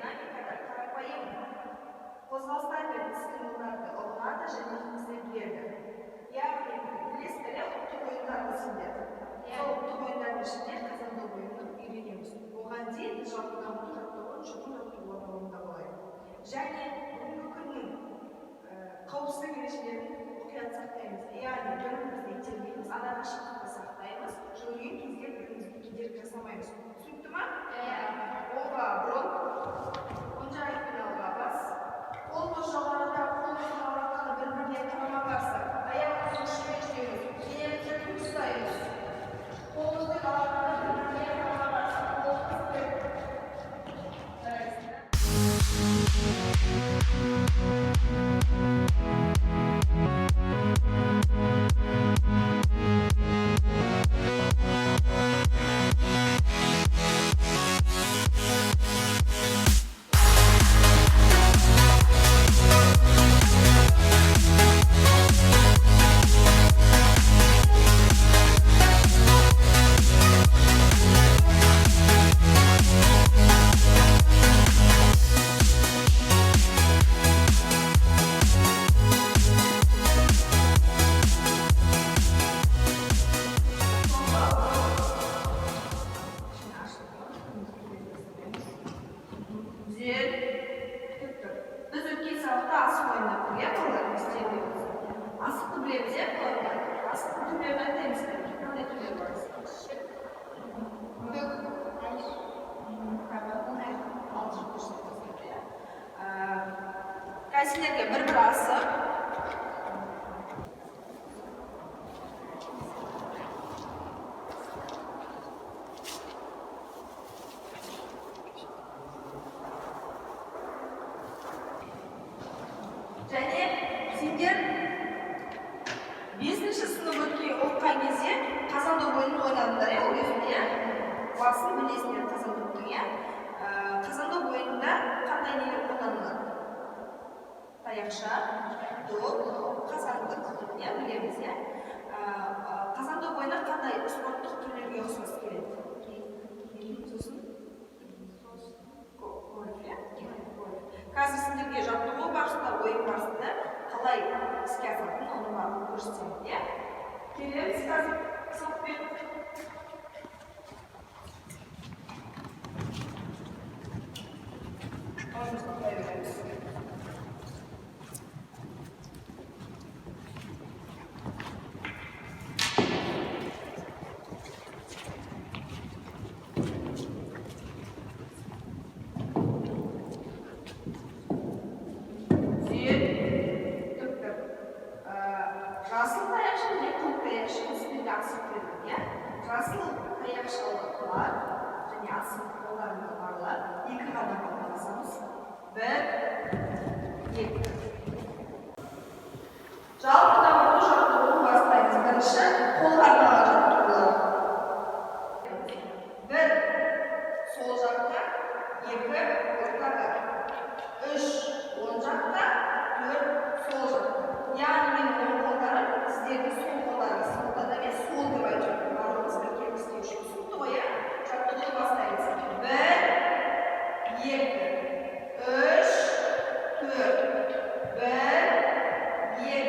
динамикада қарапайым қозғалыстар мен іс-қимылдарды ұғынады және енгізіледі. Яғни білесіздер, ұлттық ойындарды сендер. Сол ұлттық ойындардың ішінде қазандық ойынын үйренеміз. Оған дейін жалпы дамыту жаттығуын жұту жаттығулар орындап алайық. Және бүгінгі күннің қауіпсіздік ережелерін мұқият сақтаймыз. Яғни бір-бірімізді итермейміз, арақашықтықты сақтаймыз, жүрген кезде бір-бірімізге кедергі жасамаймыз. Түсінікті ма? Қолға бұрын, оң жақ екпін алға бас. Қолымыз жоғарыда, қолымыз жоғарыда бір-біріне қарама-қарсы. Аяғымызды ұшымен жүреміз. Денемізді тік ұстаймыз. Қолымызды жоғарыда бір-біріне қарама-қарсы. Қолымызды Кәсілерге бір-бір асық. Және сендер 5-ші сыныбы оқыған кезде қазандық ойынын ойнадыңдар, ол кезінде басын білесіңдер қазандықтың. Қазандық ойынында қандай нелер қолданылады? Таяқша, доп, қазандық, білеміз. Қазандық ойыны қандай спорттық түрлерге ұқсас келеді? Сосын гольф. Қазір сендерге жаттығу барысында, ойын барысында қалай іске асатынын оны барып көрсетемін. Келеміз қазір саппен. Ойымызды қоя береміз. Жасыл таяқшы және көк таяқшы үстінде асық берілген. Жасыл таяқшалықтар және асық қолдарында барлар екі қадам басамыз. 1, 2. Жалпы дамыту жаттығуын бастаймыз. Бірінші қолға арналған жаттығулар. 1 сол жақта, 2 ортаға, 3 оң жақта, 4 сол жақта. Яғни мен оң қолдарым, сіздерге сол қолдарыңыз қолдады емес, сол деп айтып барлығымыз бірге істеу үшін. Түсінікті ғой, жаттығуды бастаймыз. 1, 2, 3, 4. 1, 2,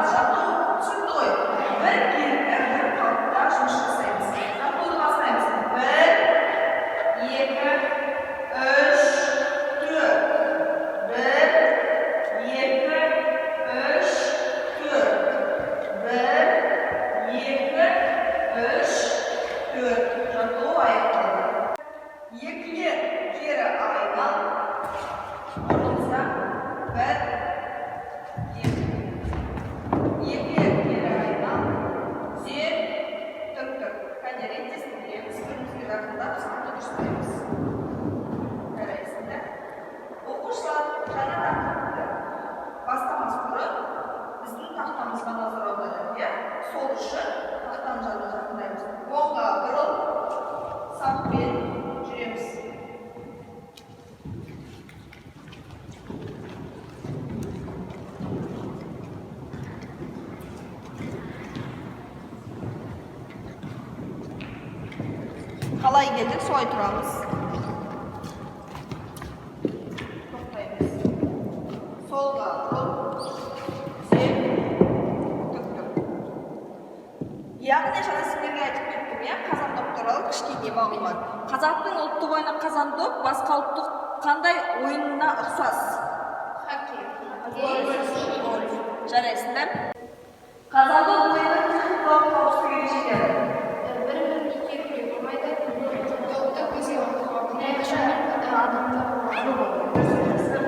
бастаймыз. Жаттығу түсінікті ғой. Бір керекті бір қалыпта жұмыс жасаймыз. Жаттығуды бастаймыз. 1, 2, 3, 4. 1, 2, 3, 4. 1, 2, 3, 4. Жаттығу аяқталды. Екілер кері айнал. Орнымызда 1, 2. Екілер кері айнал. Тізер, түк-түк. Кәне реттесін білеміз. Бірімізге жақындап, саңды дұрыстаймыз. Қарайсыңдар. Оқушылар жаңа тақырыпты бастамас бұрын біздің тақтамызға назар аударайық, иә? Сол үшін тақтаның жанына жақындаймыз. Оңға бұрыл, саппен жүреміз. Қалай келдік, солай тұрамыз. Тоқтаймыз. Солға бұрыл, тізер, түк-түк. Яғни жаңа сіздерге айтып кеттім, иә? Қазандоп туралы кішкене мағлұмат. Қазақтың ұлттық ойыны қазандоп басқа ұлттық қандай ойынына ұқсас? Гольф. Жарайсыңдар. Қазандоп ойынның техникалық қауіпсіздік ережелері.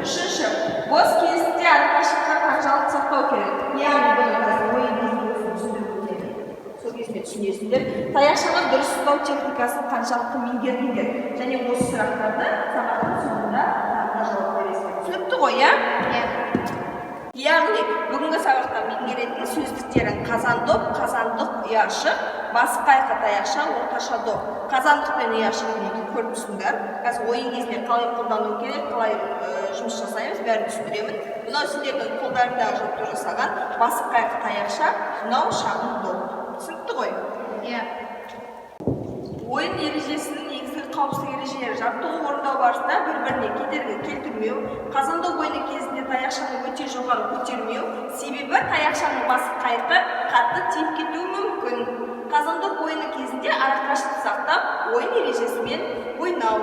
Үшінші, бос кезінде әрқашыққа қаншалық сақтау керек. Яғни бұл ойынның түсіндіріледі. Сол кезінде түсінесіңдер. Таяқшаны дұрыс ұстау техникасын қаншалықты меңгердіңдер. Және осы сұрақтарды сабақтың соңында жауап бересіңдер. Түсінікті ғой, иә? Яғни бүгінгі сабақта меңгеретін сөздіктерін қазандоп, қазандық, ұяшық, басқа айқы таяқша, орташа доп. Қазандық пен ұяшық көріп тұрсыңдар. Қазір ойын кезінде қалай қолдану керек, қалай жұмыс жасаймыз, бәрін түсіндіремін. Мынау сіздердің қолдарындағы жаттығу жасаған басқа айқы таяқша, мынау шағын доп. Түсінікті ғой? Иә. Ойын ережесінің негізгі қауіпсіздік ережелері: жаттығу орындау барысында бір-біріне кедергі келтірмеу, қазандоп ойыны кезінде таяқшаны өте жоғары көтермеу, себебі таяқшаның басы қайқы қатты тиіп кетуі мүмкін. Қазандоп ойыны кезінде арақашықты сақтап, ойын ережесімен ойнау.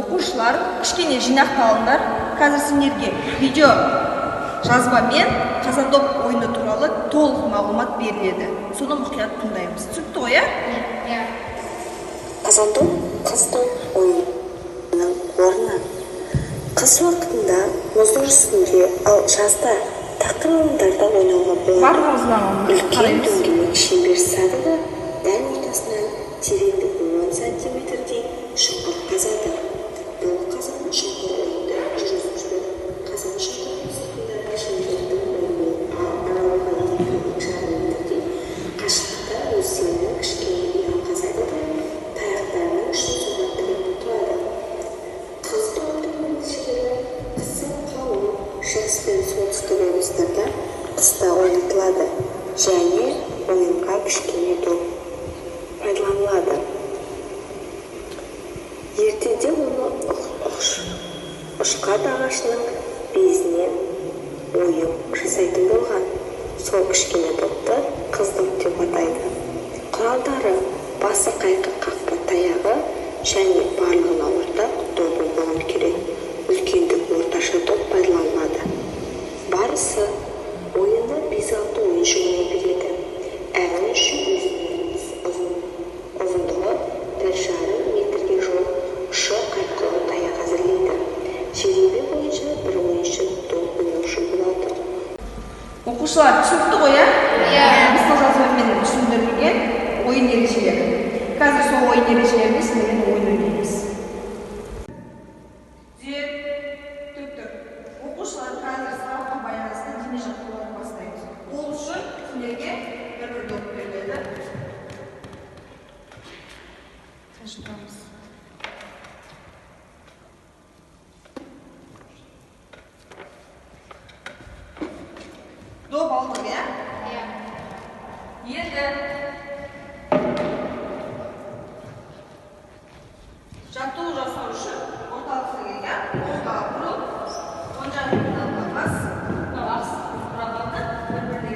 Оқушылар, кішкене жинақталыңдар. Қазір сендерге видео жазбамен қазандоп ойыны туралы толық мағлұмат беріледі. Соны мұқият тыңдаймыз. Түсінікті ғой, иә? Иә. Қазандоп қыздың ойынының орны. Қыс уақытында мұздың үстінде, ал жазда тақыр алаңдарда ойнауға болады. Үлкен дөңгелек шеңбер садығы дәл ортасынан тереңдігі 10 сантиметрдей шұңқыр қазады. Бұл қазаны шұңқыр ойында жүргізушілер қазан шұңқырының сыртындағы шеңбердің ойымен аралығы 2 шарметрдей қашықтықта өздерінің кішкене ұяң қазады да таяқтарының ұшын соған тіреп тұрады. Қыздың ойынының шегірі қысы қалың, шығыс пен солтүстік облыстарда қыста ойнатылады және ойынға кішкене доп пайдаланылады. Ертеде оны ұшқат ағашының безінен ойын жасайтын болған. Сол кішкене допты қыздық деп атайды. Құралдары: басы қайқы қақпа таяғы және барлығына ортақ добы болуы керек. Үлкендік орташа доп пайдаланылады. Барысы ойында 5-6 ойыншы ойнай береді. Әр ойыншы өзінің ұзындығы 1,5 метрге жуық ұшы қайқылы таяқ әзірлейді. Шеребе бойынша бір ойыншы доп ойнаушы болады. Оқушылар, түсінікті ғой, иә? Біз жазбамен түсіндірілген ойын ережелері. Қазір сол ойын ережелеріне сіздермен ойын ойнаймыз. Оқушылар, қазір сабақтың баяғысында дене жаттығуын бастаймыз. Ол үшін сіздерге бір доп беріледі. Доп алдық, иә? Енді жаттығу жасау үшін орталық сілгеге оңға бұрыл, оң жағынан бас, бас құраларды бір-біріне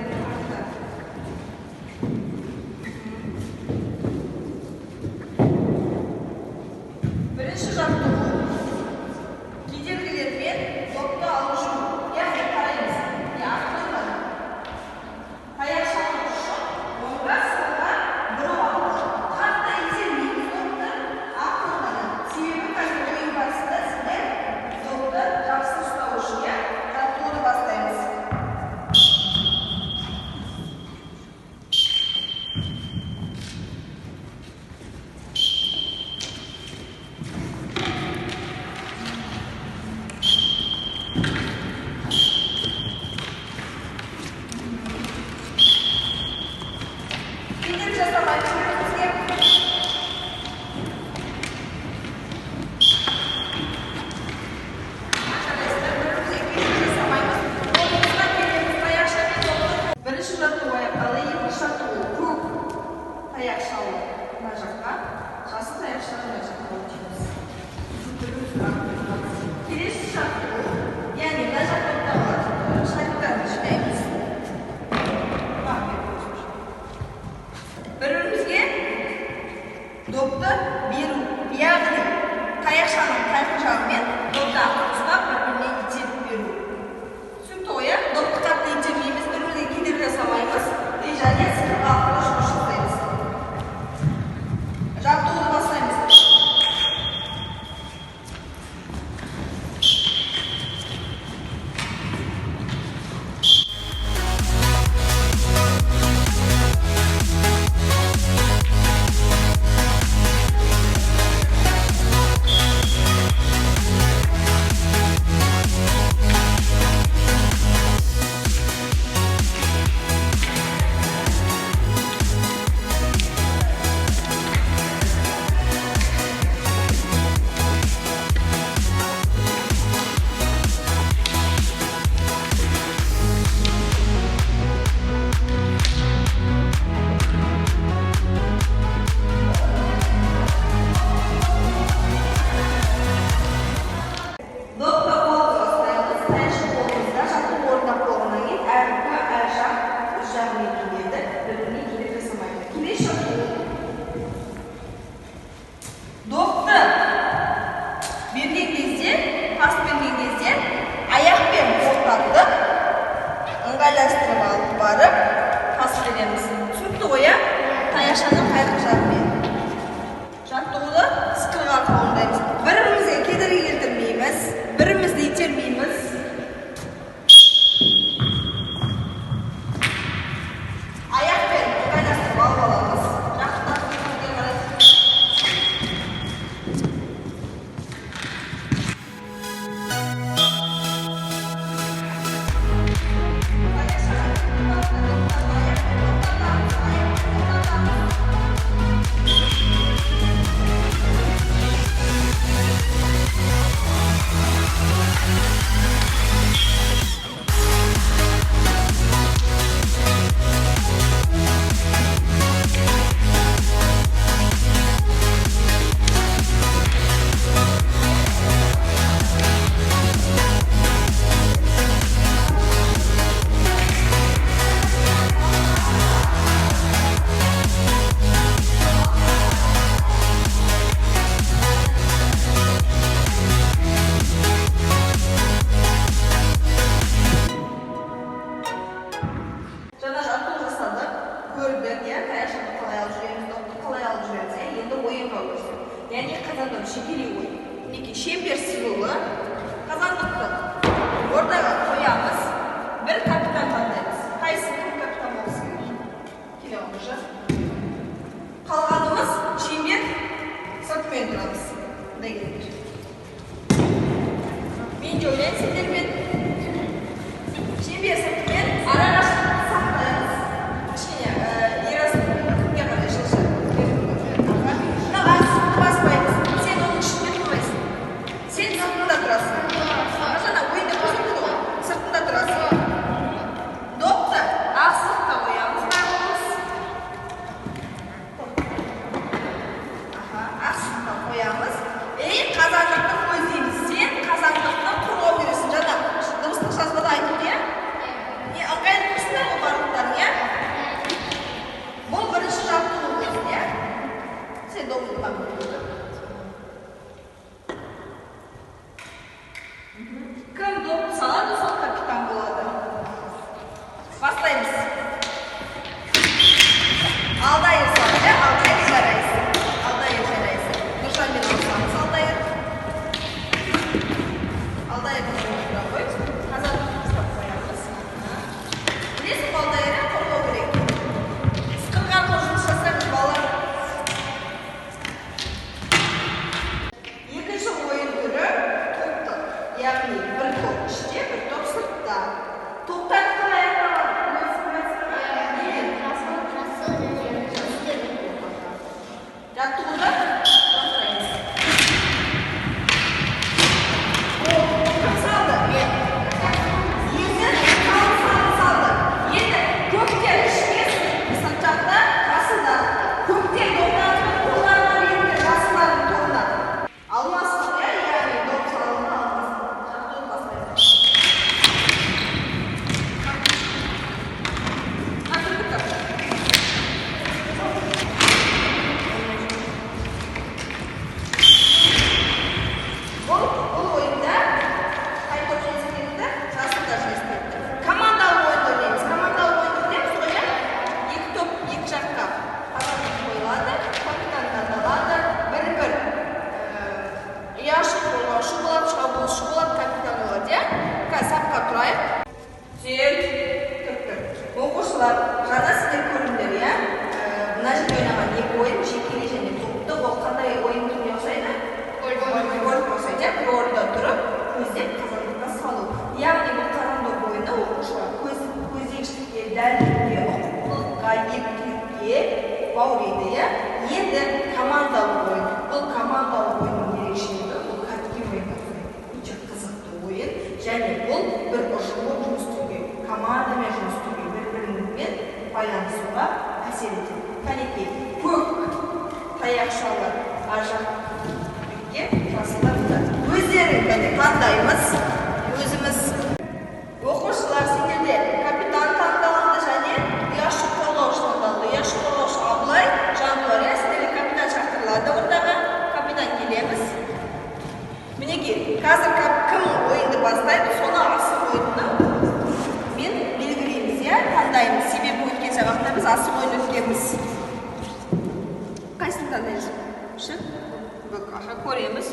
қылып алып барып пас береміз. Түсінікті ғой, иә? Таяқшаның қайқы жағымен. Жаттығуды сықырға орындаймыз. Бірімізге кедергі келтірмейміз, бірімізді итермейміз. Аяқпен ыңғайластырып алып аламыз. Жақындатып көзге қарай. Жаңа жаттығу жасадық, көрдік, иә, таяқшаны қалай алып жүреміз, допты қалай алып жүреміз, енді ойынға көшті. Яғни қазандық жекелей ойын. Мінекей шеңбер сызулы қазандықты ортаға қоямыз, бір капитан таңдаймыз. Қайсы кім капитан болсын? Келе оңышы. Қалғанымыз шеңбер сыртымен тұрамыз. Мындай келіңдер. Мен де ойлаймын сендермен шеңбер сыртымен ара-қашықтықты сақтаймыз. Кішкене ерасының кімге қарай жылжып баспаймыз. Сен оның ішінде тұрмайсың. Сен сыртында тұрасың. Жаңа ойында көрсетті ғой, сыртында тұрасың. Допты ақ сыртқа қоямыз, тағымыз. Ақ сыртқа қоямыз. Қазандықты көздейміз. Сен қазандықты құрғау көресің. Жаңа дыбыстық жазбада айтып, иә? Ыңғайлы тұрсыңдар ғой барлықтарың, иә? Бұл бірінші жаттығу болсын, иә? Сен де ұмытпа. Кім допты салады, сол капитан болады. Бастаймыз. Алдайыр салды, иә? Алдайыр жарайсың. Алдайыр жарайсың. Нұржанмен алсаңыз алдайыр. Алдайыр тұрға қой. Қазандықты ұстап қоямыз. Білесің, алдайыры қорғау керек. Сықырға арқылы жұмыс жасаймыз, балалар. Екінші ойын түрі топтық. Яғни бір топ іште, бір топ сыртта. Топтарды қалай аяқталады? Жаттығуды бастаймыз. Кім салды? Енді салды. Енді көктер ішке, сырт жақта, қасында. Көктер доптардың қолдарына беріңдер, жасылардың торына. Алмасын, яғни доп салуына алмасын. Жаттығуды бастаймыз. Бұл ойында қай топ жеңіскенді жасылдар жеңіскенді. Командалық ойын ойнаймыз. Командалық ойын ойнаймыз ғой, иә? Екі топ, екі жаққа қазандық қойылады, капитан таңдалады, бір-бір ұяшық қорғаушы болады, шабуылшы болады, капитан болады, иә? Қазір сапқа тұрайық. Сен тұр. Оқушылар, жаңа сіздер көрдіңдер, иә? Мына жерде ойнаған екі ойын, жекелей және топты. Ол қандай ойын түріне ұқсайды? Гольфқа ұқсайды, иә? Бір орында тұрып, көздеп қазандыққа салу. Яғни бұл қазандық ойыны оқушылар көздегіштікке, дәлдікке, ұқыптылыққа, ептілікке баурайды, иә? Енді командалық ойын. Бұл командалық ойынның ерекшелігі, бұл кәдімгі ойын. Өте қызықты ойын. Және бұл бір ұжыммен жұмыс істеуге, командамен жұмыс істеуге, бір-бірімен байланысуға әсер етеді. Кәнекей, көк таяқшалы ажақке жасылдар. Өздерің таңдаймыз. Өзіміз оқушылар сендерде капитан таңдалды және ұяшық қорғаушы таңдалды. Ұяшық қорғаушы Абылай, Жантуар, сендерге капитан шақырылады. Ортаға капитан келеміз. Мінекей, қазір кім ойынды бастайды, соны асық ойынның мен белгілейміз, иә? жасаймыз. Себебі өткен сабақта біз асық ойын өткенбіз. Қайсысын таңдайсыз? Ш? Бүк. Аха, көреміз.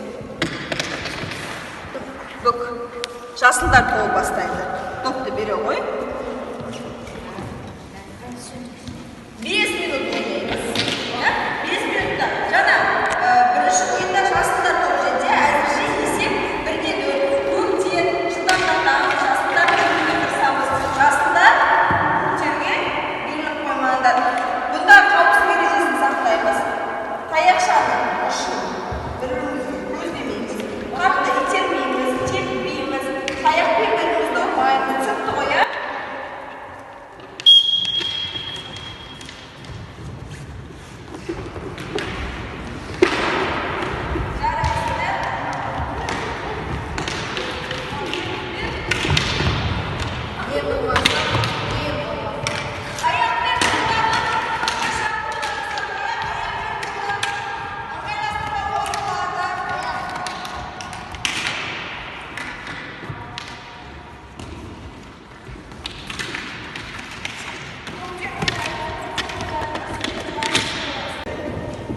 Бүк. Жасылдар тобы бастайды. Топты бере ғой. 5 минут ойнаймыз. 5 минутта. Жаңа бірінші ойында жасылдар тобы жерде әзірше есеп 1-4. Көктен жылдамдатамыз. Жасылдар көтеруге тырысамыз. Жасылдар көтеруге беріліп қоймаңдар. Бұнда қауіпсіздік ережесін сақтаймыз. Таяқшаны ұшын бір-бірімізді көздемейміз. Қатты итермейміз, теппейміз. Таяқпен бірімізді ұрмаймыз. Түсінікті ғой, иә?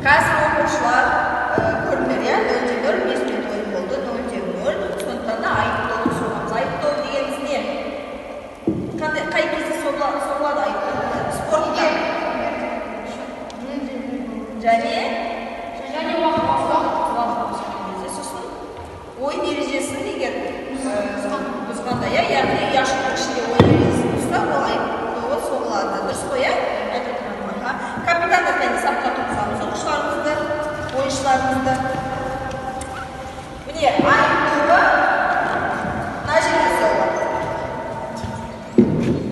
Қазір оқушылар көрдіңдер, иә? 0-0, 5 минут ойын болды, 0-0. Сондықтан да айыптауды соғамыз. Айыптау дегеніміз не? Қай кезде соғылады айыптау? Спортта. Және сосын ойын ережесін егер бұзғанда, яғни ұяшықтың ішінде ойын ережесін бұзса, ол айыптауы соғылады. Дұрыс қой, иә? Капитандар кәне сапқа тұрсамыз, оқушыларымызды, ойыншыларымызды. Міне, айыптауы мына жерде соғылады.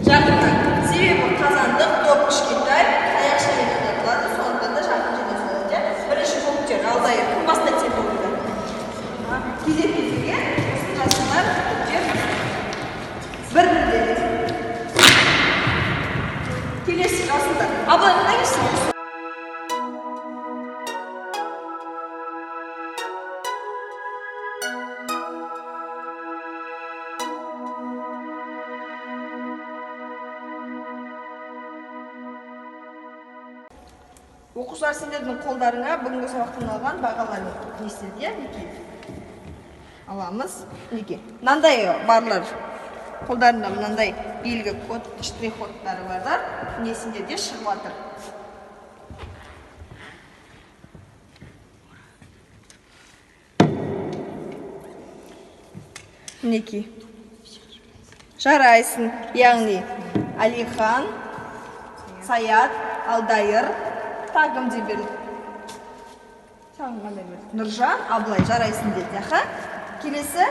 Жақыннан. Себебі қазандық, топ кішкентай, таяқшамен ойнатылады, сондықтан да жақын жерде соғылады. Бірінші көктер, алдайыр, кім бастайды сен ойында? Кезек-кезекке жасылдар, көктер бір-бірлері. Келесі жасылдар. Абылай мына келсін. Оқушылар, сендердің қолдарыңа бүгінгі сабақтан алған бағаларын нестерді, неке аламыз. Неке. Мынандай барлар қолдарында мынандай белгі код, штрих-кодтары бардар. Несіндерде шығып жатыр. Неке. Жарайсын, яғни Алихан, Саят, Алдайыр, тағым деп берілді. Нұржан, Абылай жарайсын деді. Келесі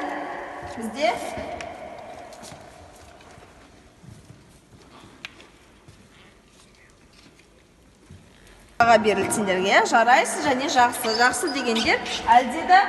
бізде баға берілді сендерге. Жарайсыз және жақсы. Жақсы дегендер әлде де